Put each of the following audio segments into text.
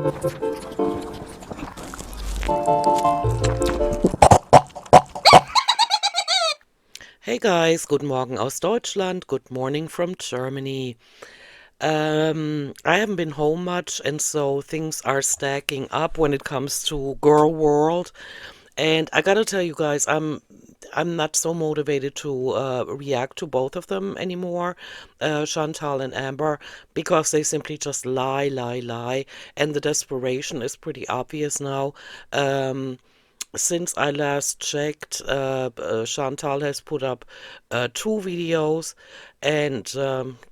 Hey guys, guten Morgen aus Deutschland, good morning from Germany. I haven't been home much, and so things are stacking up when it comes to girl world. And I gotta tell you guys, I'm not so motivated to react to both of them anymore, Chantal and Amber, because they simply just lie, lie, lie, and the desperation is pretty obvious now. Um, since I last checked, Chantal has put up two videos and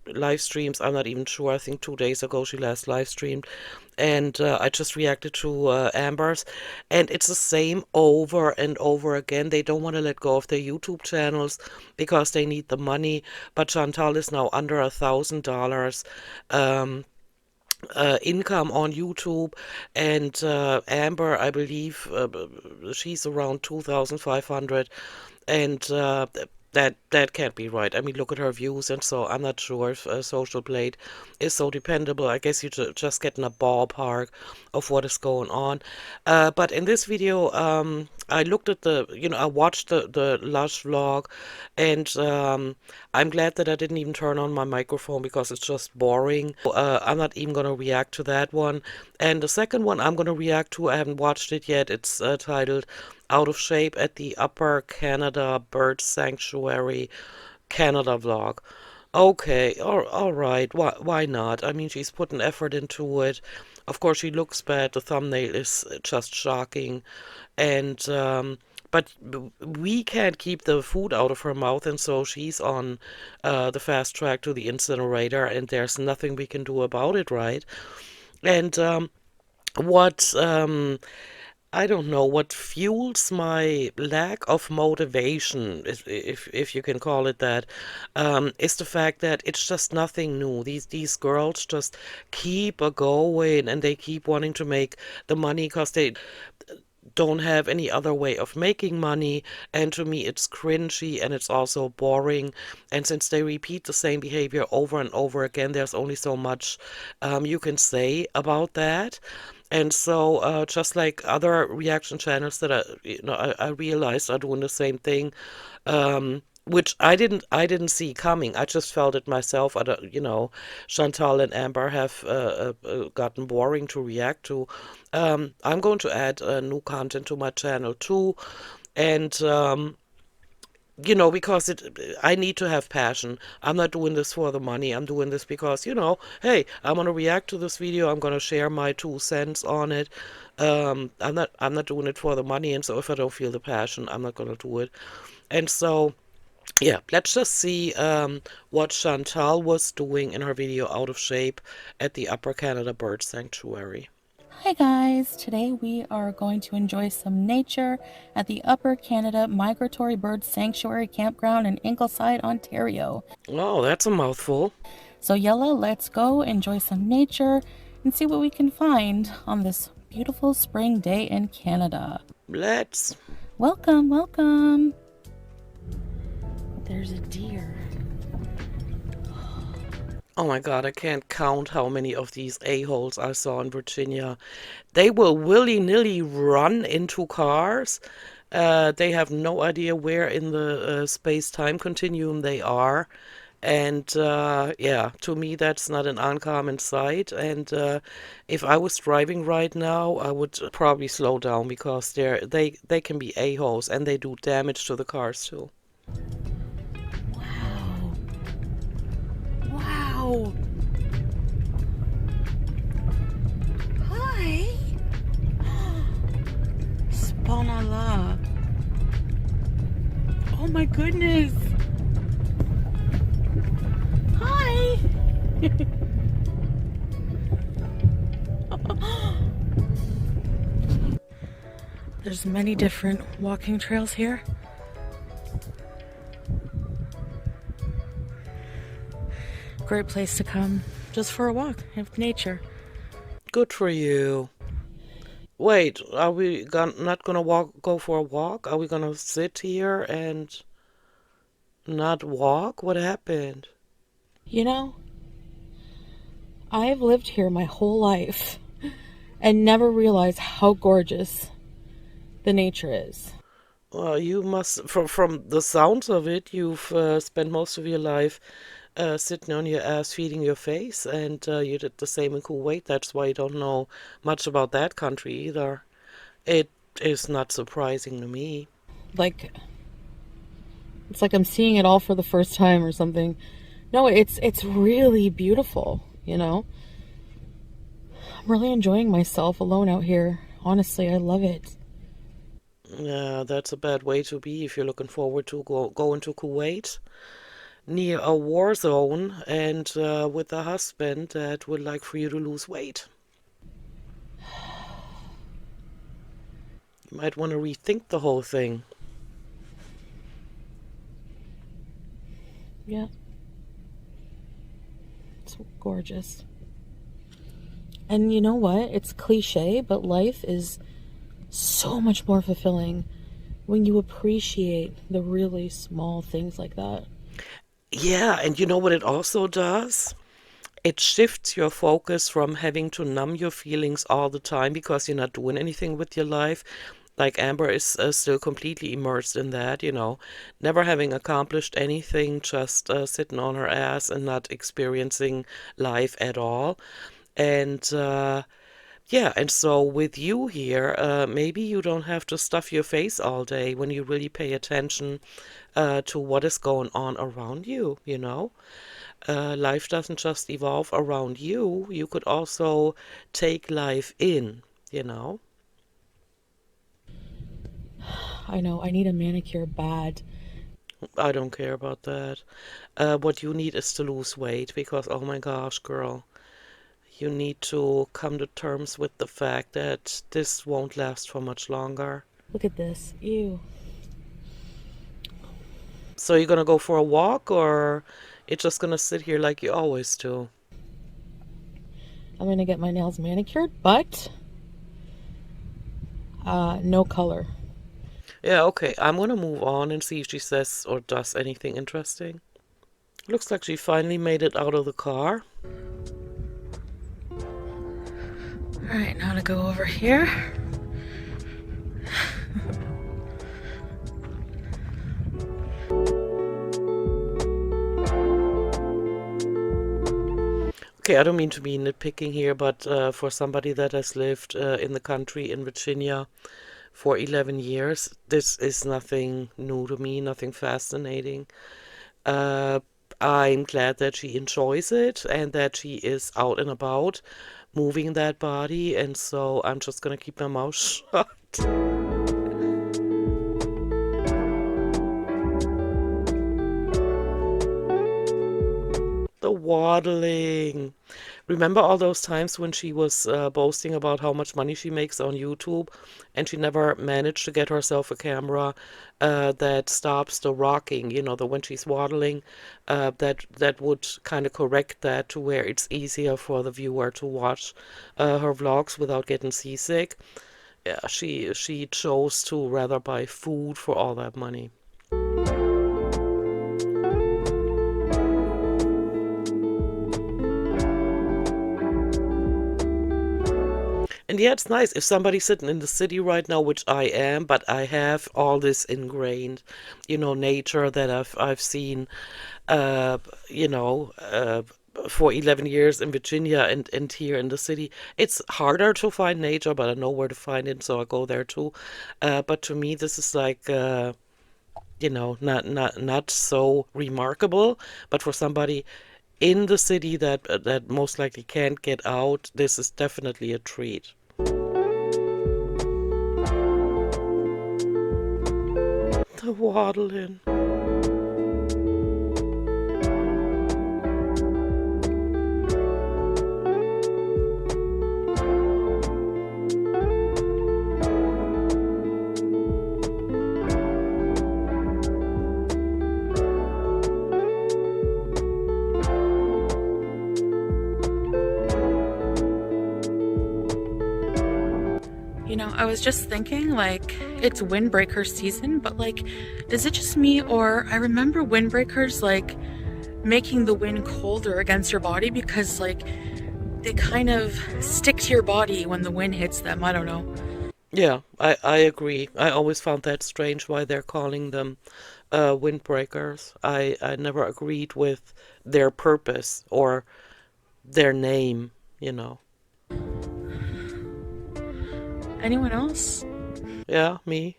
live streams. I'm not even sure. I think 2 days ago she last live streamed. And I just reacted to Amber's. And it's the same over and over again. They don't want to let go of their YouTube channels because they need the money. But Chantal is now under $1,000. Income on YouTube, and Amber, I believe, she's around 2,500, and that can't be right. I mean, look at her views, and so I'm not sure if Social Blade is so dependable. I guess you just get in a ballpark of what is going on. But in this video, I looked at I watched the Lush vlog, and I'm glad that I didn't even turn on my microphone because it's just boring. I'm not even gonna react to that one. And the second one I'm gonna react to, I haven't watched it yet. It's titled Out of Shape at the Upper Canada Bird Sanctuary Canada vlog. Okay, all right. Why not? I mean, she's put an effort into it. Of course, she looks bad. The thumbnail is just shocking, and but we can't keep the food out of her mouth, and so she's on the fast track to the incinerator, and there's nothing we can do about it, right? And what I don't know what fuels my lack of motivation, if you can call it that, is the fact that it's just nothing new. These girls just keep a going, and they keep wanting to make the money because they don't have any other way of making money, and to me it's cringy and it's also boring, and since they repeat the same behavior over and over again, there's only so much you can say about that. And so just like other reaction channels that I realized are doing the same thing, which I didn't see coming. I just felt it myself. I don't, Chantal and Amber have gotten boring to react to. I'm going to add new content to my channel too, and because I need to have passion. I'm not doing this for the money. I'm doing this because, hey, I'm gonna react to this video. I'm gonna share my 2 cents on it. I'm not doing it for the money, and so if I don't feel the passion, I'm not gonna do it. And so, yeah, let's just see what Chantal was doing in her video Out of Shape at the Upper Canada Bird Sanctuary. Hi guys, today we are going to enjoy some nature at the Upper Canada Migratory Bird Sanctuary Campground in Ingleside, Ontario. Oh, that's a mouthful. So Yella, let's go enjoy some nature and see what we can find on this beautiful spring day in Canada. Let's. Welcome, welcome. There's a deer. Oh my God, I can't count how many of these a-holes I saw in Virginia. They will willy-nilly run into cars. They have no idea where in the space-time continuum they are. And yeah, to me, that's not an uncommon sight. And if I was driving right now, I would probably slow down because they can be a-holes and they do damage to the cars too. Wow. Wow. Hi. Subhanallah. Oh my goodness. Hi. There's many different walking trails here. Great place to come just for a walk in nature. Good for you. Wait, are we not gonna go for a walk? Are we gonna sit here and not walk? What happened? You know, I've lived here my whole life, and never realize how gorgeous the nature is. Well, you must, from the sounds of it, you've spent most of your life sitting on your ass feeding your face, and you did the same in Kuwait. That's why you don't know much about that country either. It is not surprising to me. Like, it's like I'm seeing it all for the first time or something. No, it's really beautiful, you know? I'm really enjoying myself alone out here. Honestly, I love it. Yeah, that's a bad way to be if you're looking forward to going to Kuwait, near a war zone, and with a husband that would like for you to lose weight. You might want to rethink the whole thing. Yeah, it's gorgeous. And you know what? It's cliche, but life is so much more fulfilling when you appreciate the really small things like that. Yeah, and you know what it also does? It shifts your focus from having to numb your feelings all the time because you're not doing anything with your life. Like Amber is still completely immersed in that, never having accomplished anything, just sitting on her ass and not experiencing life at all. And yeah, and so with you here, maybe you don't have to stuff your face all day when you really pay attention to what is going on around you. Life doesn't just evolve around you. You could also take life in. I know, I need a manicure bad. I don't care about that. What you need is to lose weight because, oh my gosh, girl, you need to come to terms with the fact that this won't last for much longer. Look at this. Ew. So you're gonna go for a walk or you're just gonna sit here like you always do? I'm gonna get my nails manicured, but no color. Yeah, okay. I'm gonna move on and see if she says or does anything interesting. Looks like she finally made it out of the car. All right, now to go over here. Okay, I don't mean to be nitpicking here, but for somebody that has lived in the country in Virginia for 11 years, this is nothing new to me, nothing fascinating. Uh, I'm glad that she enjoys it and that she is out and about moving that body, and so I'm just gonna keep my mouth shut. The waddling. Remember all those times when she was boasting about how much money she makes on YouTube and she never managed to get herself a camera that stops the rocking, the when she's waddling, that would kind of correct that to where it's easier for the viewer to watch her vlogs without getting seasick. Yeah, she chose to rather buy food for all that money. And yeah, it's nice if somebody's sitting in the city right now, which I am, but I have all this ingrained, nature that I've seen, uh, you know, uh, for 11 years in Virginia and here in the city. It's harder to find nature, but I know where to find it, so I go there too. But to me, this is like, not so remarkable. But for somebody in the city that most likely can't get out, this is definitely a treat. The waddling. You know, I was just thinking, like, it's windbreaker season, but, like, is it just me, or I remember windbreakers, like, making the wind colder against your body because, like, they kind of stick to your body when the wind hits them. I don't know. Yeah, I agree. I always found that strange why they're calling them windbreakers. I never agreed with their purpose or their name, you know. Anyone else? Yeah, me.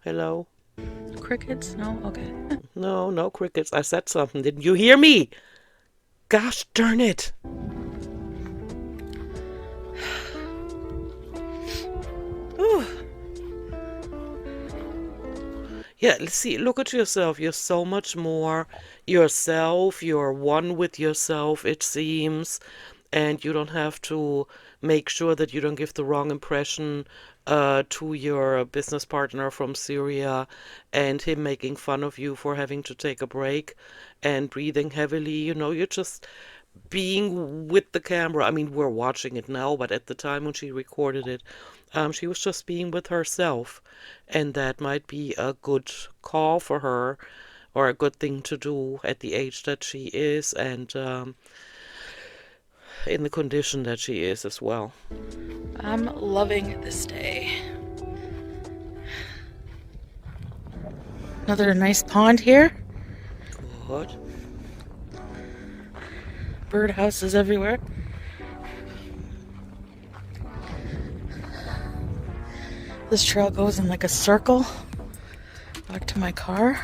Hello. Crickets? No? Okay. No, no crickets. I said something. Didn't you hear me? Gosh darn it. Ooh. Yeah, let's see, look at yourself. You're so much more yourself. You're one with yourself, it seems. And you don't have to make sure that you don't give the wrong impression to your business partner from Syria and him making fun of you for having to take a break and breathing heavily. You know, you're just being with the camera. I mean, we're watching it now, but at the time when she recorded it, she was just being with herself. And that might be a good call for her or a good thing to do at the age that she is and in the condition that she is as well. I'm loving this day. Another nice pond here. Good. Birdhouses everywhere. This trail goes in like a circle back to my car.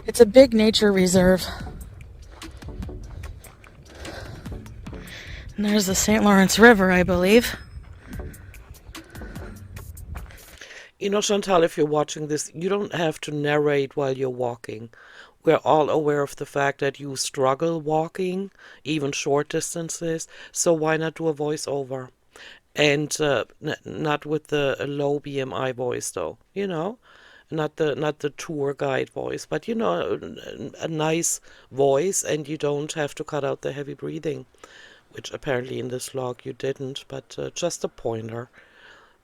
It's a big nature reserve. And there's the St. Lawrence River, I believe. You know, Chantal, if you're watching this, you don't have to narrate while you're walking. We're all aware of the fact that you struggle walking, even short distances, so why not do a voiceover? And not with the low BMI voice, though, you know? Not the tour guide voice, but you know, a nice voice, and you don't have to cut out the heavy breathing, which apparently in this vlog you didn't, but just a pointer.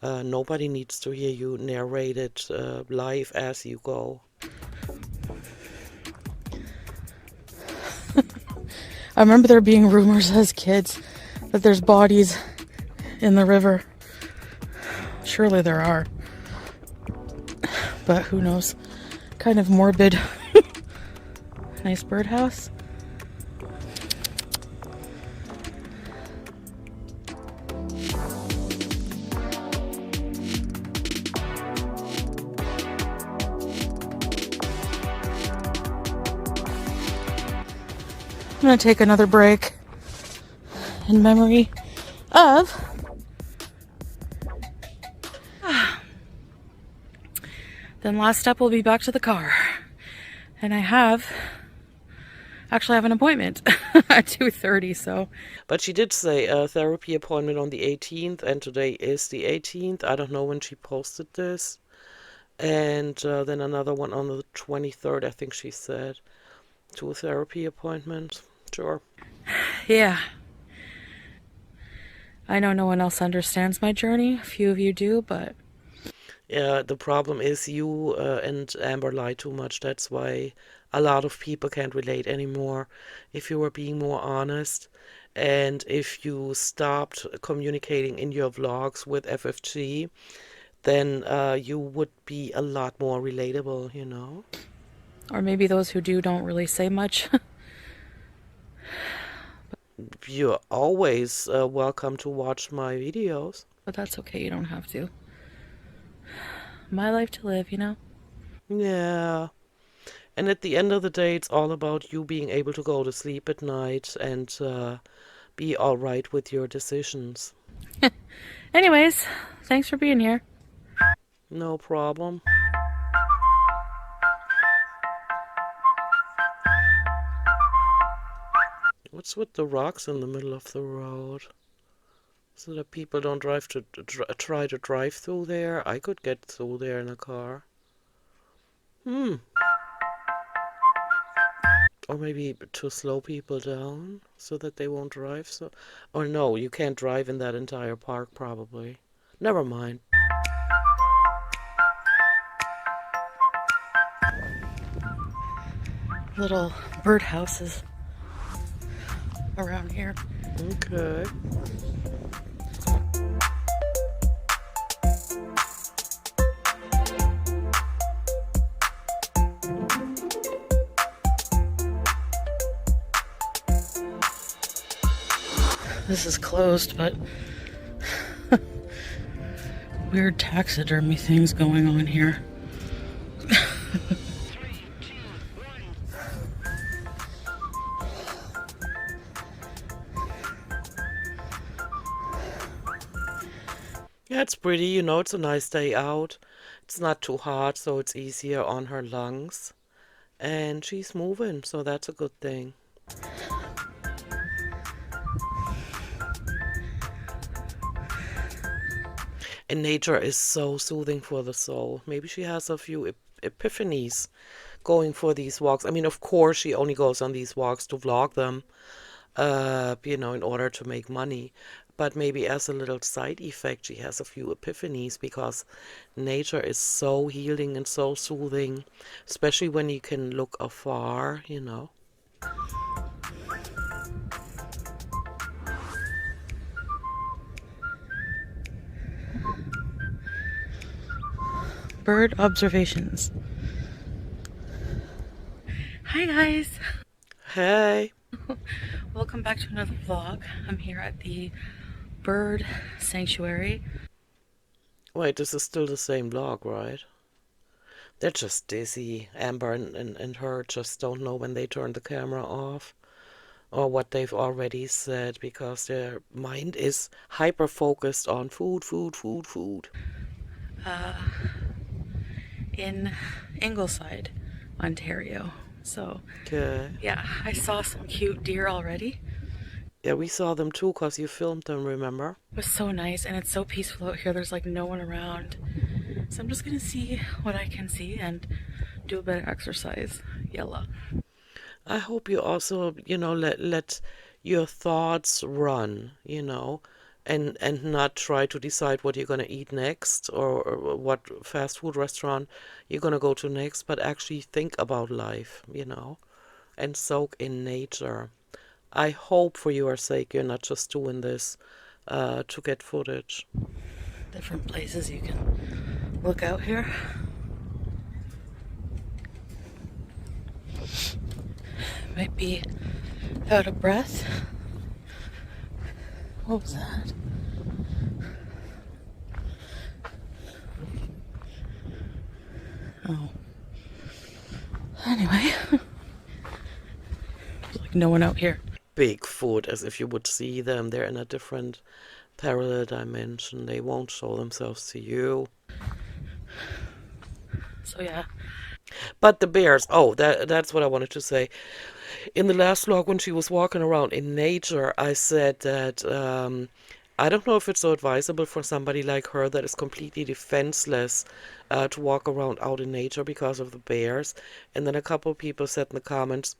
Nobody needs to hear you narrate it live as you go. I remember there being rumors as kids that there's bodies in the river. Surely there are. But who knows? Kind of morbid. Nice birdhouse. I'm going to take another break in memory of then last step will be back to the car. And I have an appointment at 2:30, so. But she did say a therapy appointment on the 18th, and today is the 18th. I don't know when she posted this. And then another one on the 23rd, I think she said. Two therapy appointments. Sure. Yeah. I know no one else understands my journey. A few of you do, but. Yeah, the problem is you and Amber lie too much. That's why a lot of people can't relate anymore. If you were being more honest and if you stopped communicating in your vlogs with FFG, then you would be a lot more relatable, you know? Or maybe those who do don't really say much. You're always welcome to watch my videos. But that's okay, you don't have to. My life to live, you know? Yeah. And at the end of the day, it's all about you being able to go to sleep at night and be all right with your decisions. Anyways, thanks for being here. No problem. What's with the rocks in the middle of the road? So that people don't try to drive through there. I could get through there in a car. Or maybe to slow people down so that they won't drive. So, or no, you can't drive in that entire park probably. Never mind. Little birdhouses around here. Okay. This is closed, but weird taxidermy things going on here. Yeah, it's pretty. It's a nice day out. It's not too hot, so it's easier on her lungs. And she's moving, so that's a good thing. And nature is so soothing for the soul. Maybe she has a few epiphanies going for these walks. I mean, of course, she only goes on these walks to vlog them, in order to make money. But maybe as a little side effect, she has a few epiphanies because nature is so healing and so soothing, especially when you can look afar. Bird observations. Hi guys! Hey, Welcome back to another vlog. I'm here at the bird sanctuary. wait, this is still the same blog, right? They're just dizzy. Amber and her just don't know when they turn the camera off or what they've already said because their mind is hyper focused on food, food, food, food. Uh, in Ingleside, Ontario. So, Okay. yeah, I saw some cute deer already. Yeah, we saw them too because you filmed them, remember? It was so nice and it's so peaceful out here. There's like no one around. So I'm just gonna see what I can see and do a bit of exercise. Yella. I hope you also, let your thoughts run, and not try to decide what you're going to eat next or what fast food restaurant you're going to go to next, but actually think about life, and soak in nature. I hope for your sake you're not just doing this to get footage. Different places you can look out here. Might be out of breath. What was that? Oh. Anyway, there's like no one out here. Bigfoot, as if you would see them. They're in a different parallel dimension. They won't show themselves to you. So yeah. But the bears, oh, that's what I wanted to say. In the last vlog, when she was walking around in nature, I said that I don't know if it's so advisable for somebody like her that is completely defenseless to walk around out in nature because of the bears. And then a couple of people said in the comments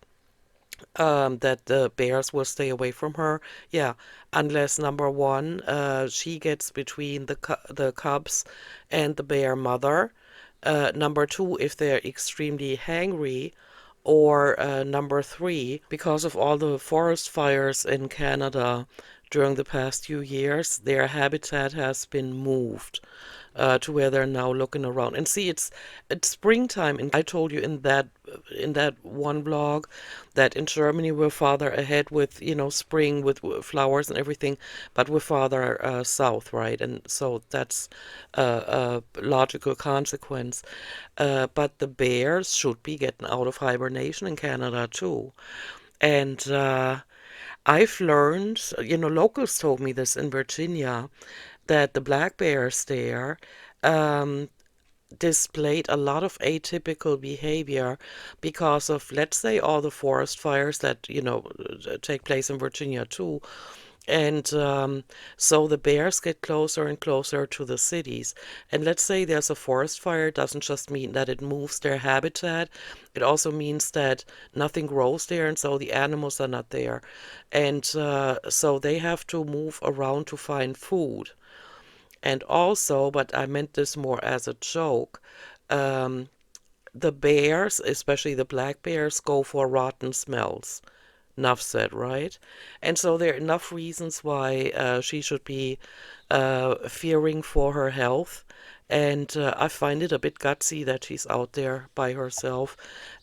that the bears will stay away from her. Yeah, unless number one, she gets between the cubs and the bear mother. Number two, if they're extremely hangry, or number three, because of all the forest fires in Canada during the past few years, their habitat has been moved to where they're now looking around. And see, it's springtime, and I told you in that one vlog that in Germany we're farther ahead with spring with flowers and everything, but we're farther south, right? And so that's a logical consequence. But the bears should be getting out of hibernation in Canada too. And I've learned, locals told me this in Virginia, that the black bears there um, displayed a lot of atypical behavior because of, let's say, all the forest fires that, take place in Virginia too. And so the bears get closer and closer to the cities. And let's say there's a forest fire, it doesn't just mean that it moves their habitat, it also means that nothing grows there, and so the animals are not there. And so they have to move around to find food. And also, but I meant this more as a joke, the bears, especially the black bears, go for rotten smells. Enough said, right? And so there are enough reasons why she should be fearing for her health. And I find it a bit gutsy that she's out there by herself.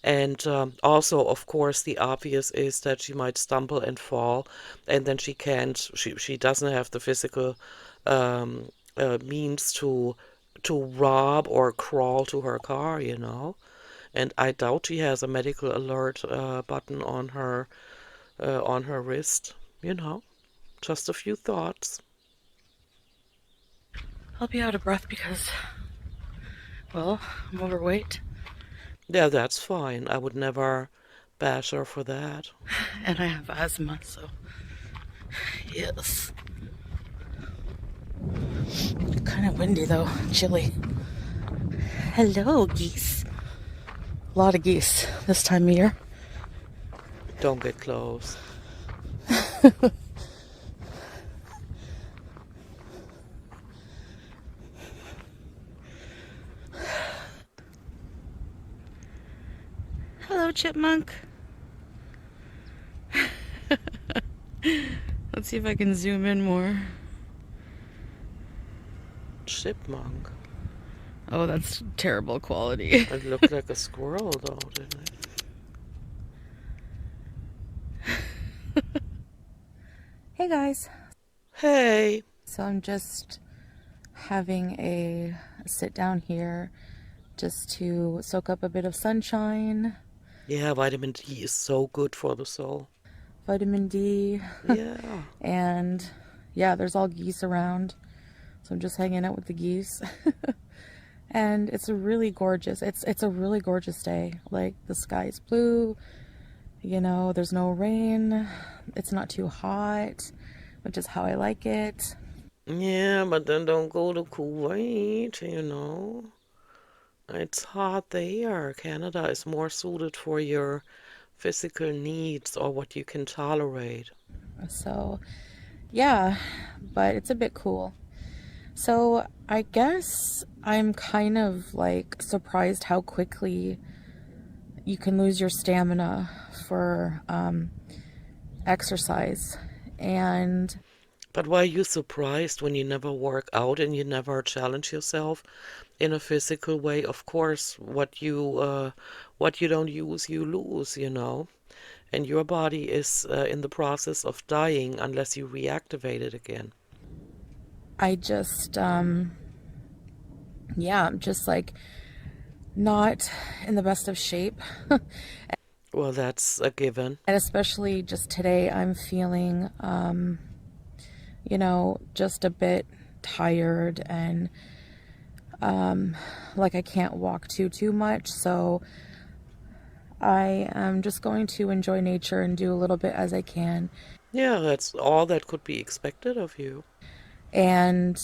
And also, of course, the obvious is that she might stumble and fall, and then she doesn't have the physical means to rob or crawl to her car, you know. And I doubt she has a medical alert button on her wrist, you know. Just a few thoughts. I'll be out of breath because, well, I'm overweight Yeah, that's fine. I would never bash her for that. and I have asthma, so yes. Kind of windy though, chilly. Hello, geese. A lot of geese this time of year. Don't get close. Hello, chipmunk. Let's see if I can zoom in more. Chipmunk. Oh, that's terrible quality. It looked like a squirrel, though, didn't Hey guys. it? Hey. So I'm just having a sit down here just to soak up a bit of sunshine, Yeah, vitamin D is so good for the soul. vitamin D, Yeah. and yeah, there's all geese around. So I'm just hanging out with the geese. And it's really gorgeous. It's a really gorgeous day. Like the sky is blue, you know, there's no rain. It's not too hot, which is how I like it. Yeah, but then don't go to Kuwait, you know. It's hot there. Canada is more suited for your physical needs or what you can tolerate. So, yeah, but it's a bit cool. So, I guess I'm kind of like surprised how quickly you can lose your stamina for exercise. And But why are you surprised when you never work out and you never challenge yourself in a physical way? Of course, what you don't use, you lose, you know. And your body is in the process of dying unless you reactivate it again. I just, yeah, I'm just like not in the best of shape. Well, that's a given. And especially just today, I'm feeling, you know, just a bit tired and like I can't walk too much. So I am just going to enjoy nature and do a little bit as I can. Yeah, that's all that could be expected of you. And,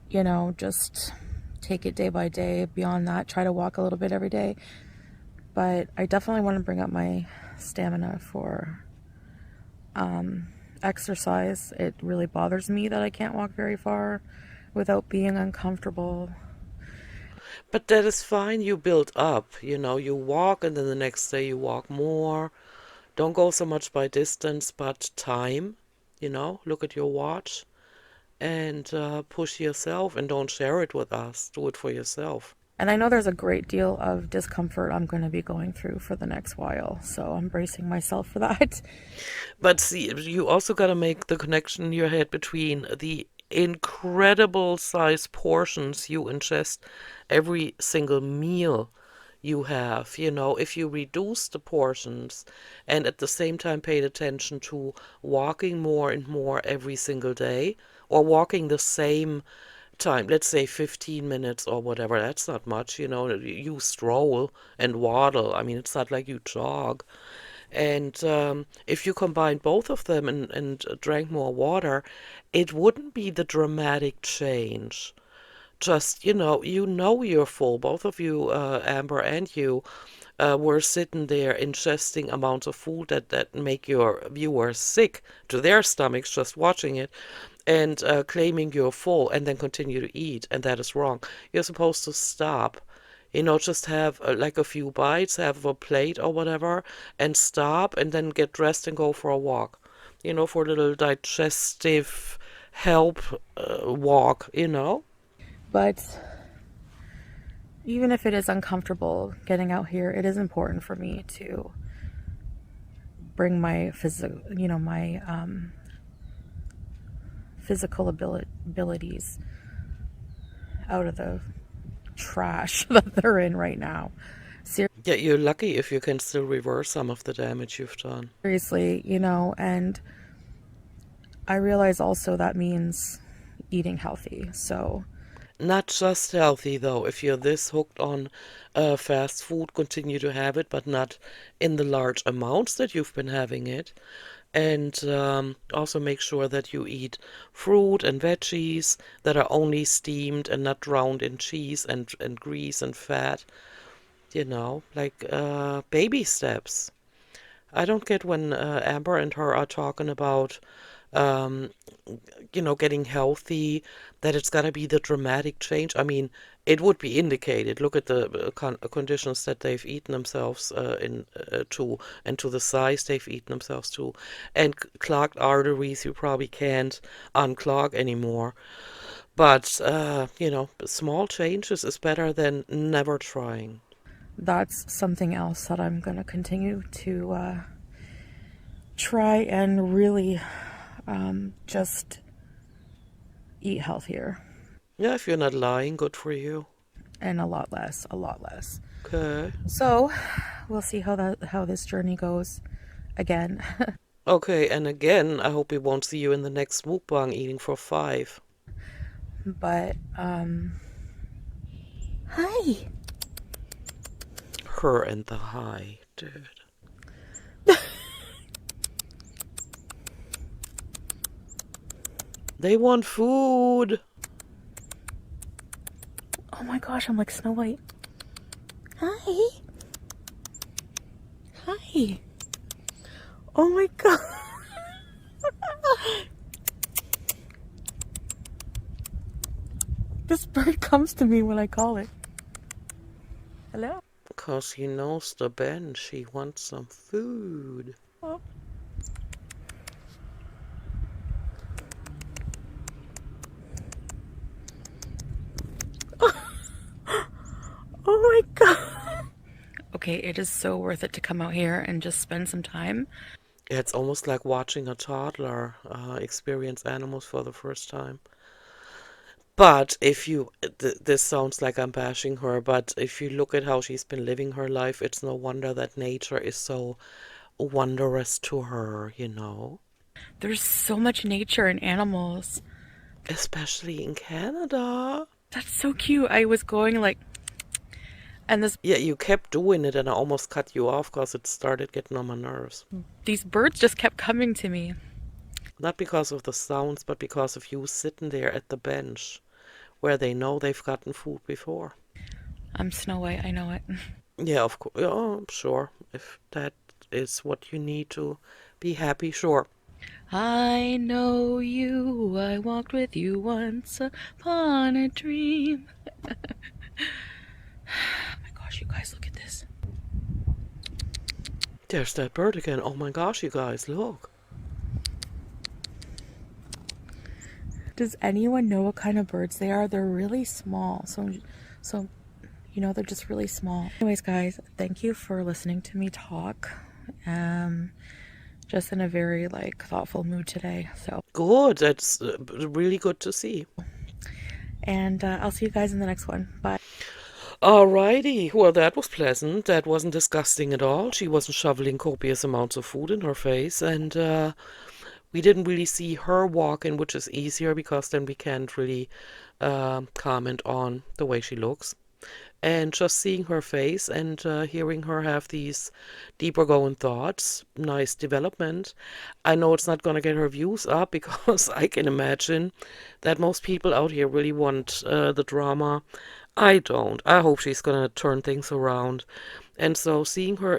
you know, just take it day by day. Beyond that, try to walk a little bit every day. But I definitely want to bring up my stamina for exercise. It really bothers me that I can't walk very far without being uncomfortable. But that is fine. You build up, you know, you walk and then the next day you walk more. Don't go so much by distance, but time, you know, look at your watch and push yourself and don't share it with us. Do it for yourself. And I know there's a great deal of discomfort I'm going to be going through for the next while, so I'm bracing myself for that. But see, you also got to make the connection in your head between the incredible size portions you ingest every single meal you have. You know, if you reduce the portions and at the same time paid attention to walking more and more every single day or walking the same time, let's say 15 minutes or whatever, that's not much, you know, you stroll and waddle. I mean, it's not like you jog. And if you combine both of them and drank more water, it wouldn't be the dramatic change. Just, you know you're full. Both of you, Amber and you, were sitting there ingesting amounts of food that make your viewers sick to their stomachs just watching it and claiming you're full and then continue to eat. And that is wrong. You're supposed to stop. Just have like a few bites, have a plate or whatever, and stop, and then get dressed and go for a walk. For a little digestive help walk. But even if it is uncomfortable getting out here, it is important for me to bring my physical abilities out of the trash that they're in right now. Yeah, you're lucky if you can still reverse some of the damage you've done. Seriously, and I realize also that means eating healthy. So Not just healthy, though. If you're this hooked on fast food, continue to have it, but not in the large amounts that you've been having it. And also make sure that you eat fruit and veggies that are only steamed and not drowned in cheese and grease and fat, like baby steps. I don't get when Amber and her are talking about um, getting healthy, that it's got to be the dramatic change. I mean, it would be indicated. Look at the conditions that they've eaten themselves in to, and to the size they've eaten themselves to. And clogged arteries, you probably can't unclog anymore. But, small changes is better than never trying. that's something else that I'm going to continue to try and really just eat healthier Yeah, if you're not lying, good for you. and a lot less, a lot less. Okay. So we'll see how this journey goes again. Okay, and again, I hope we won't see you in the next mukbang eating for five. But hi. Her and the high, dude. They want food. Oh my gosh, I'm like Snow White. Hi. Hi. Oh my god. This bird comes to me when I call it. Hello. Because he knows the bench. He wants some food. Oh. Oh my god. Okay, it is so worth it to come out here and just spend some time. It's almost like watching a toddler experience animals for the first time. But if you, this sounds like I'm bashing her, but if you look at how she's been living her life, it's no wonder that nature is so wondrous to her. There's so much nature and animals. Especially in Canada. That's so cute. I was going like, and Yeah, you kept doing it and I almost cut you off because it started getting on my nerves. these birds just kept coming to me. Not because of the sounds, but because of you sitting there at the bench where they know they've gotten food before. I'm Snow White, I know it. Yeah, of course. Yeah, I'm sure. If that is what you need to be happy, sure. I know you, I walked with you once upon a dream. Oh my gosh, you guys, look at this. There's that bird again. Oh my gosh, you guys, look. Does anyone know what kind of birds they are? They're really small. So they're just really small. Anyways, guys, thank you for listening to me talk. Just in a very thoughtful mood today. So Good. That's really good to see. and I'll see you guys in the next one. Bye. Alrighty. Well, that was pleasant. That wasn't disgusting at all. She wasn't shoveling copious amounts of food in her face, and we didn't really see her walk in, which is easier because then we can't really comment on the way she looks. And just seeing her face and hearing her have these deeper going thoughts, nice development. I know it's not going to get her views up because I can imagine that most people out here really want the drama. I don't. I hope she's going to turn things around. And so seeing her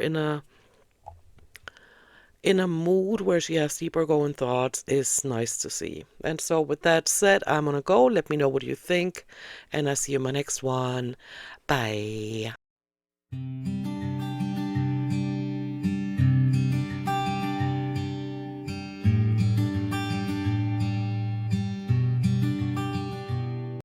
in a mood where she has deeper going thoughts is nice to see. And so, with that said, I'm gonna go. Let me know what you think, and I'll see you in my next one. Bye.